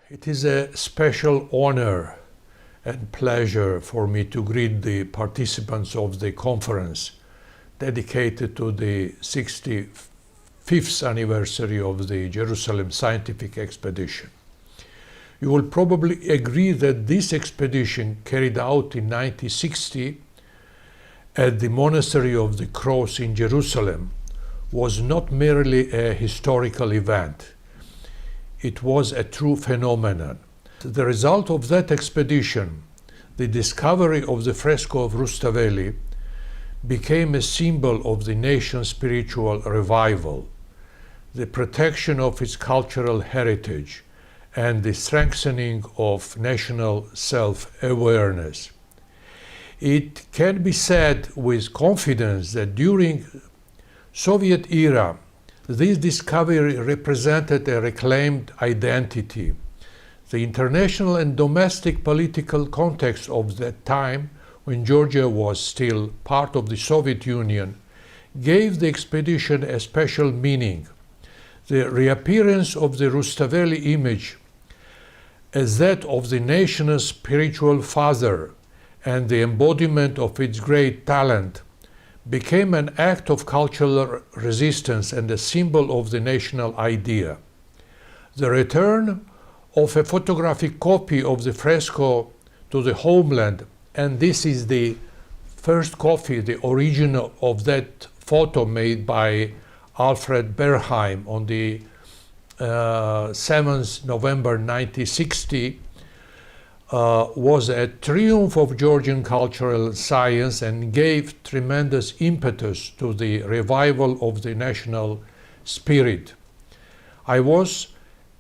It is a special honor and pleasure for me to greet the participants of the conference dedicated to the 65th anniversary of the Jerusalem Scientific Expedition. You will probably agree that this expedition, carried out in 1960 at the Monastery of the Cross in Jerusalem, was not merely a historical event. It was a true phenomenon. The result of that expedition, the discovery of the fresco of Rustaveli, became a symbol of the nation's spiritual revival, the protection of its cultural heritage, and the strengthening of national self-awareness. It can be said with confidence that during Soviet era, this discovery represented a reclaimed identity. The international and domestic political context of that time, when Georgia was still part of the Soviet Union, gave the expedition a special meaning. The reappearance of the Rustaveli image as that of the nation's spiritual father and the embodiment of its great talent became an act of cultural resistance and a symbol of the national idea. The return of a photographic copy of the fresco to the homeland, and this is the first copy, the original of that photo made by Alfred Bernheim on the 7th November 1960, was a triumph of Georgian cultural science and gave tremendous impetus to the revival of the national spirit. I was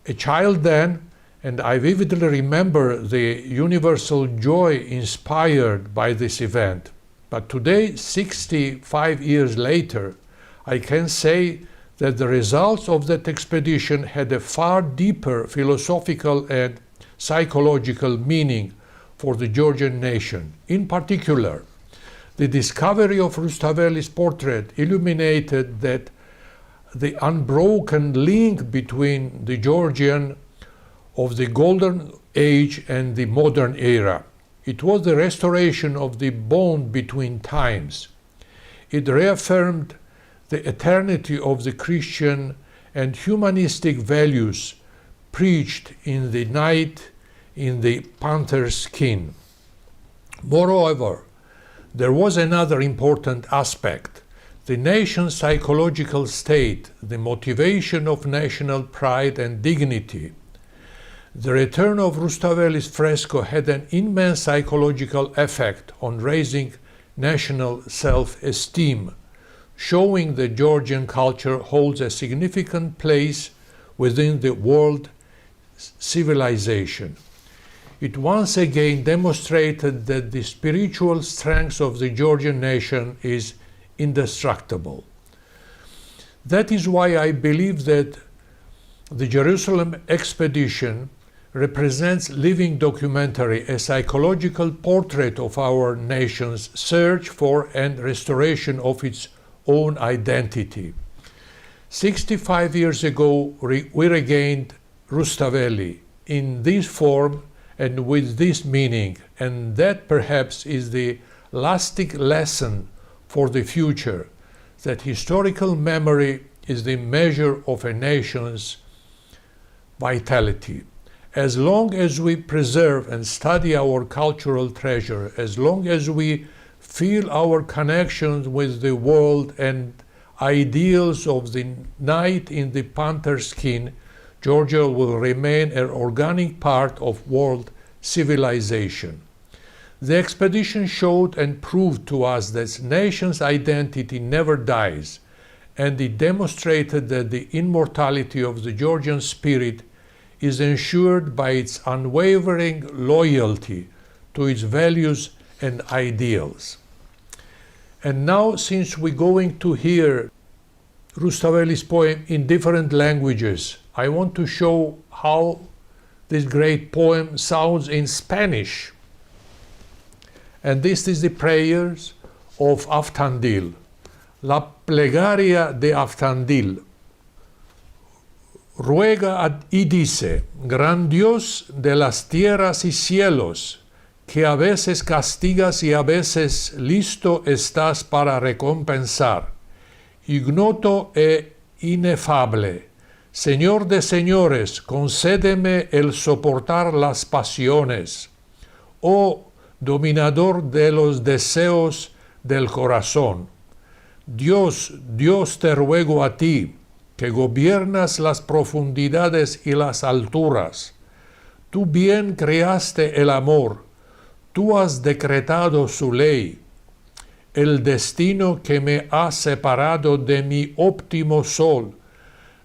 a child then, and I vividly remember the universal joy inspired by this event. But today, 65 years later, I can say that the results of that expedition had a far deeper philosophical and psychological meaning for the Georgian nation. In particular, the discovery of Rustaveli's portrait illuminated that the unbroken link between the Georgian of the Golden Age and the modern era. It was the restoration of the bond between times. It reaffirmed the eternity of the Christian and humanistic values preached in the night in the panther's skin. Moreover, there was another important aspect: the nation's psychological state, the motivation of national pride and dignity. The return of Rustaveli's fresco had an immense psychological effect on raising national self-esteem, showing that Georgian culture holds a significant place within the world civilization. It once again demonstrated that the spiritual strength of the Georgian nation is indestructible. That is why I believe that the Jerusalem expedition represents living documentary, a psychological portrait of our nation's search for and restoration of its own identity. 65 years ago, we regained Rustaveli in this form and with this meaning, and that perhaps is the lasting lesson for the future, that historical memory is the measure of a nation's vitality. As long as we preserve and study our cultural treasure, as long as we feel our connections with the world and ideals of the knight in the panther skin, Georgia will remain an organic part of world civilization. The expedition showed and proved to us that the nation's identity never dies, and it demonstrated that the immortality of the Georgian spirit is ensured by its unwavering loyalty to its values and ideals. And now, since we're going to hear Rustaveli's poem in different languages, I want to show how this great poem sounds in Spanish. And this is the prayers of Avtandil, La Plegaria de Avtandil. ruega y dice: Gran Dios de las tierras y cielos, que a veces castigas y a veces listo estás para recompensar, ignoto e inefable, Señor de señores, concédeme el soportar las pasiones, oh dominador de los deseos del corazón. Dios, Dios te ruego a ti, que gobiernas las profundidades y las alturas. Tú bien creaste el amor, tú has decretado su ley. El destino que me ha separado de mi óptimo sol,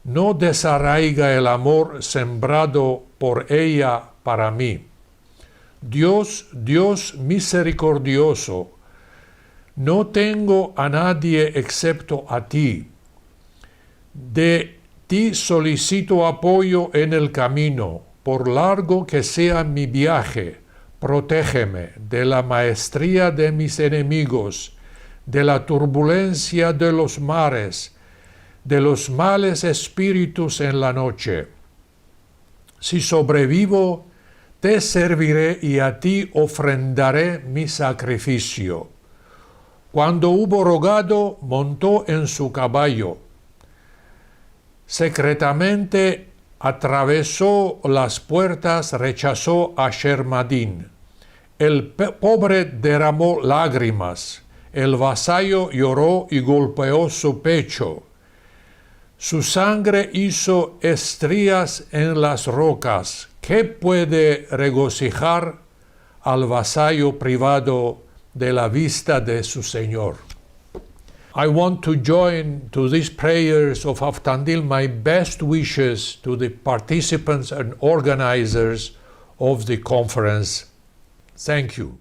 no desarraiga el amor sembrado por ella para mí. Dios, Dios misericordioso, no tengo a nadie excepto a ti. De ti solicito apoyo en el camino, por largo que sea mi viaje. Protégeme de la maestría de mis enemigos, de la turbulencia de los mares, de los males espíritus en la noche. Si sobrevivo, te serviré y a ti ofrendaré mi sacrificio. Cuando hubo rogado, montó en su caballo. Secretamente atravesó las puertas, rechazó a Shermadín. El pobre derramó lágrimas. El vasallo lloró y golpeó su pecho. Su sangre hizo estrías en las rocas. ¿Qué puede regocijar al vasallo privado de la vista de su Señor? I want to join to these prayers of Avtandil my best wishes to the participants and organizers of the conference. Thank you.